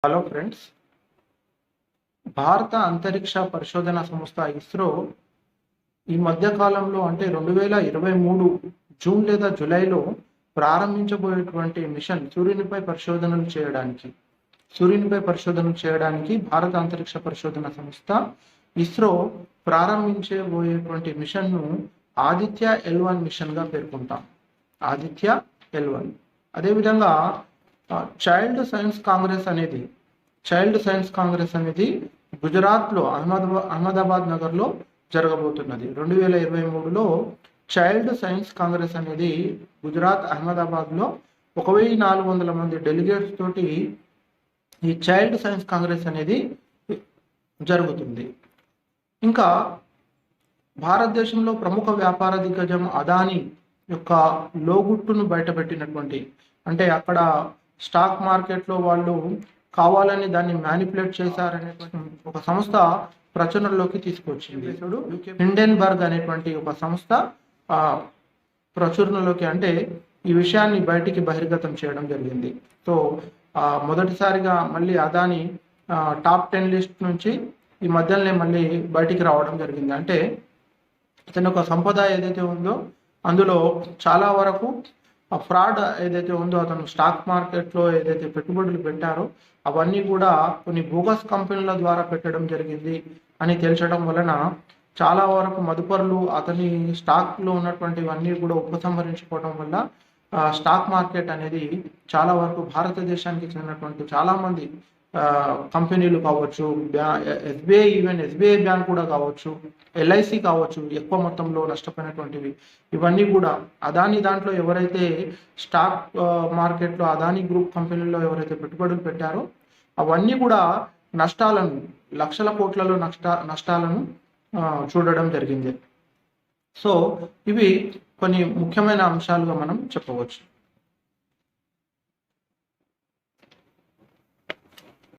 Hello friends, భారత అంతరిక్ష పరిశోధన సంస్థ ఇస్రో ఈ మధ్య కాలంలో అంటే 2023 జూన్ లేదా జూలైలో ప్రారంభించబోయేటువంటి మిషన్ సూర్యునిపై పరిశోధనలు చేయడానికి భారత అంతరిక్ష పరిశోధన సంస్థ ఇస్రో ప్రారంభించబోయేటువంటి మిషన్ను ఆదిత్య L1 మిషన్గా పేర్కొంటాం. ఆదిత్య L1. అదేవిధంగా చైల్డ్ సైన్స్ కాంగ్రెస్ అనేది గుజరాత్లో అహ్మదాబాద్ నగర్లో జరగబోతున్నది. 2023లో చైల్డ్ సైన్స్ కాంగ్రెస్ అనేది గుజరాత్ అహ్మదాబాద్లో 1400 మంది డెలిగేట్స్ తోటి ఈ చైల్డ్ సైన్స్ కాంగ్రెస్ అనేది జరుగుతుంది. ఇంకా భారతదేశంలో ప్రముఖ వ్యాపార దిగ్గజం అదానీ యొక్క లోగుట్టును బయటపెట్టినటువంటి, అంటే అక్కడ స్టాక్ మార్కెట్లో వాళ్ళు కావాలని దాన్ని మ్యానిపులేట్ చేశారనేటువంటి ఒక సంస్థ ప్రచురణలోకి తీసుకొచ్చింది. హిండెన్బర్గ్ అనేటువంటి ఒక సంస్థ ప్రచురణలోకి, అంటే ఈ విషయాన్ని బయటికి బహిర్గతం చేయడం జరిగింది. సో మొదటిసారిగా మళ్ళీ అదాని టాప్ 10 లిస్ట్ నుంచి ఈ మధ్యలోనే మళ్ళీ బయటికి రావడం జరిగింది. అంటే అతని ఒక సంపద ఏదైతే ఉందో అందులో చాలా వరకు ఆ ఫ్రాడ్ ఏదైతే ఉందో, అతను స్టాక్ మార్కెట్లో ఏదైతే పెట్టుబడులు పెట్టారో అవన్నీ కూడా కొన్ని బోగస్ కంపెనీల ద్వారా పెట్టడం జరిగింది అని తెలియడం వలన చాలా వరకు మదుపరులు అతని స్టాక్లో ఉన్నటువంటివన్నీ కూడా ఉపసంహరించుకోవడం వల్ల స్టాక్ మార్కెట్ అనేది చాలా వరకు భారతదేశానికి చెందినటువంటి చాలామంది కంపెనీలు కావచ్చు, ఎస్బీఐ బ్యాంక్ కూడా కావచ్చు, ఎల్ఐసి కావచ్చు, ఎక్కువ మొత్తంలో నష్టపోయినటువంటివి ఇవన్నీ కూడా అదాని దాంట్లో ఎవరైతే స్టాక్ మార్కెట్లో అదాని గ్రూప్ కంపెనీల్లో ఎవరైతే పెట్టుబడులు పెట్టారో అవన్నీ కూడా నష్టాలను, లక్షల కోట్లలో నష్టాలను చూడడం జరిగింది. సో ఇవి కొన్ని ముఖ్యమైన అంశాలుగా మనం చెప్పవచ్చు.